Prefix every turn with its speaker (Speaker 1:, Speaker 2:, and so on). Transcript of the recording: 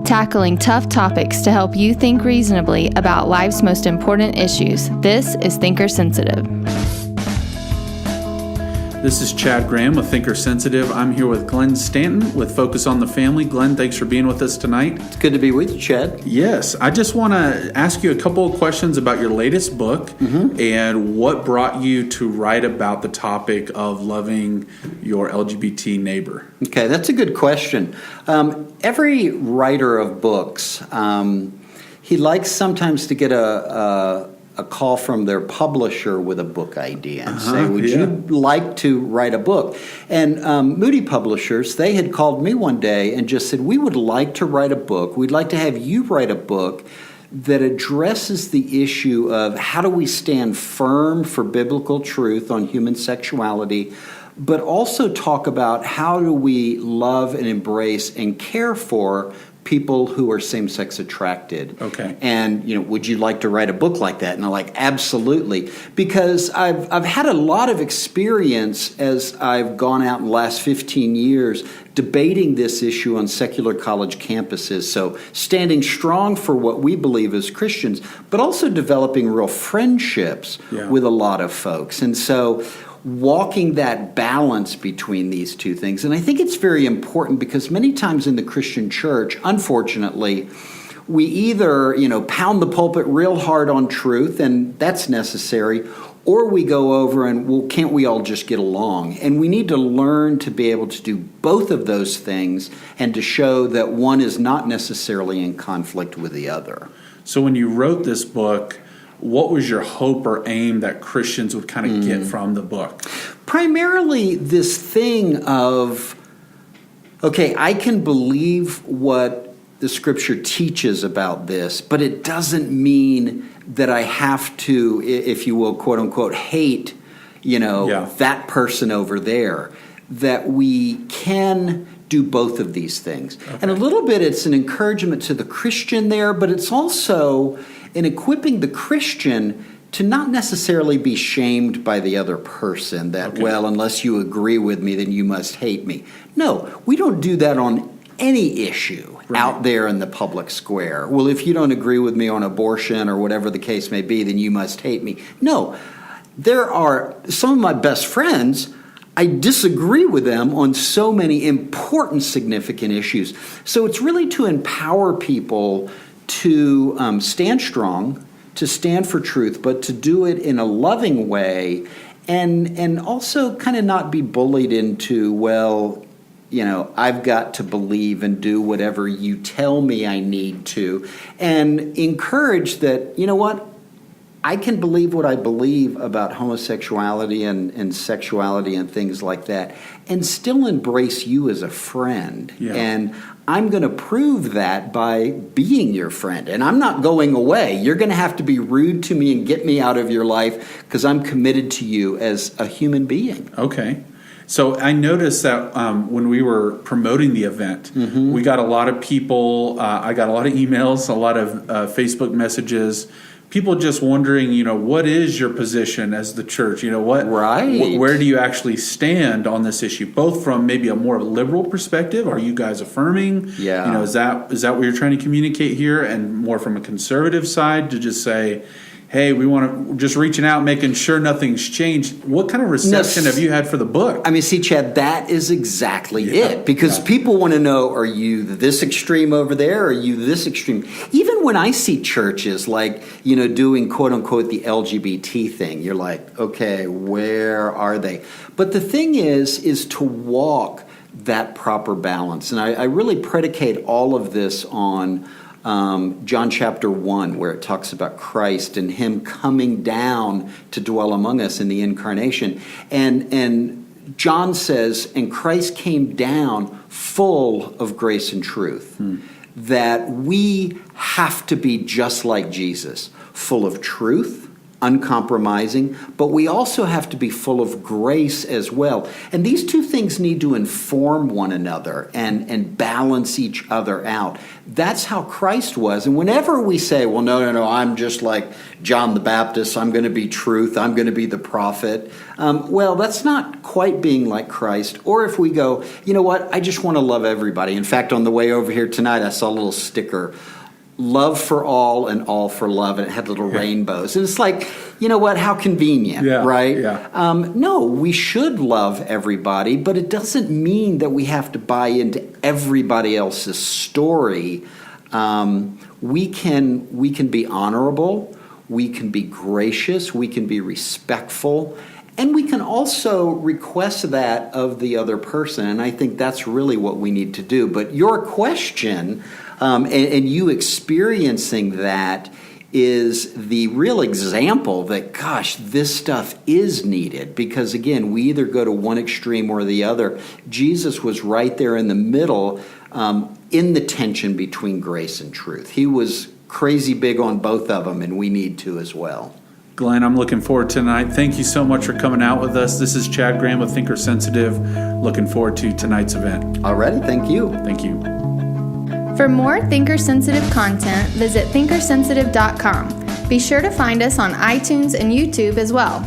Speaker 1: tackling tough topics to help you think reasonably about life's most important issues. This is Thinker Sensitive.
Speaker 2: This is Chad Graham with Thinker Sensitive. I'm here with Glenn Stanton with Focus on the Family. Glenn, thanks for being with us tonight.
Speaker 3: It's good to be with you, Chad.
Speaker 2: Yes, I just want to ask you a couple of questions about your latest book and what brought you to write about the topic of loving your LGBT neighbor.
Speaker 3: Okay, that's a good question. Every writer of books, he likes sometimes to get a call from their publisher with a book idea and say, would you like to write a book? And Moody Publishers, they had called me one day and just said, we would like to write a book. We'd like to have you write a book that addresses the issue of how do we stand firm for biblical truth on human sexuality, but also talk about how do we love and embrace and care for people who are same-sex attracted.
Speaker 2: Okay.
Speaker 3: And, would you like to write a book like that? And I'm like, absolutely. Because I've had a lot of experience as I've gone out in the last 15 years debating this issue on secular college campuses. So standing strong for what we believe as Christians, but also developing real friendships with a lot of folks. And so walking that balance between these two things. And I think it's very important because many times in the Christian church, unfortunately, we either, pound the pulpit real hard on truth, and that's necessary, or we go over and, well, can't we all just get along? And we need to learn to be able to do both of those things and to show that one is not necessarily in conflict with the other.
Speaker 2: So when you wrote this book, what was your hope or aim that Christians would kind of get from the book?
Speaker 3: Primarily this thing of, okay, I can believe what the Scripture teaches about this, but it doesn't mean that I have to, if you will, quote unquote, hate, that person over there. That we can do both of these things. Okay. And a little bit it's an encouragement to the Christian there, but it's also in equipping the Christian to not necessarily be shamed by the other person that, well, unless you agree with me, then you must hate me. No, we don't do that on any issue out there in the public square. Well, if you don't agree with me on abortion or whatever the case may be, then you must hate me. No, there are some of my best friends, I disagree with them on so many important, significant issues. So it's really to empower people to stand strong, to stand for truth, but to do it in a loving way, and also kind of not be bullied into, well, I've got to believe and do whatever you tell me I need to, and encourage that, I can believe what I believe about homosexuality and sexuality and things like that, and still embrace you as a friend. Yeah. And I'm going to prove that by being your friend. And I'm not going away. You're going to have to be rude to me and get me out of your life because I'm committed to you as a human being.
Speaker 2: Okay. So I noticed that when we were promoting the event, we got a lot of people, I got a lot of emails, a lot of Facebook messages, people just wondering, what is your position as the church? Where do you actually stand on this issue? Both from maybe a more liberal perspective, are you guys affirming?
Speaker 3: Yeah.
Speaker 2: Is that what you're trying to communicate here? And more from a conservative side to just say, hey, we want to just reaching out, making sure nothing's changed. What kind of reception have you had for the book?
Speaker 3: I mean, see, Chad, that is exactly it. Because people want to know, are you this extreme over there? Or are you this extreme? Even when I see churches like, doing quote unquote the LGBT thing, you're like, okay, where are they? But the thing is to walk that proper balance. And I really predicate all of this on John chapter 1, where it talks about Christ and him coming down to dwell among us in the incarnation. And John says, and Christ came down full of grace and truth, that we have to be just like Jesus, full of truth, uncompromising, but we also have to be full of grace as well. And these two things need to inform one another and balance each other out. That's how Christ was. And whenever we say, well, no, I'm just like John the Baptist, I'm going to be truth, I'm going to be the prophet, well, that's not quite being like Christ. Or if we go, you know what, I just want to love everybody. In fact, on the way over here tonight, I saw a little sticker, love for all and all for love, and it had little rainbows. And it's like, you know what, how convenient, right?
Speaker 2: Yeah.
Speaker 3: No, we should love everybody, but it doesn't mean that we have to buy into everybody else's story. We can be honorable, we can be gracious, we can be respectful, and we can also request that of the other person. And I think that's really what we need to do. But your question, and you experiencing that, is the real example that, gosh, this stuff is needed. Because, again, we either go to one extreme or the other. Jesus was right there in the middle, in the tension between grace and truth. He was crazy big on both of them, and we need to as well.
Speaker 2: Glenn, I'm looking forward to tonight. Thank you so much for coming out with us. This is Chad Graham with Thinker Sensitive. Looking forward to tonight's event.
Speaker 3: Alrighty, thank you.
Speaker 2: Thank you.
Speaker 1: For more Thinker Sensitive content, visit thinkersensitive.com. Be sure to find us on iTunes and YouTube as well.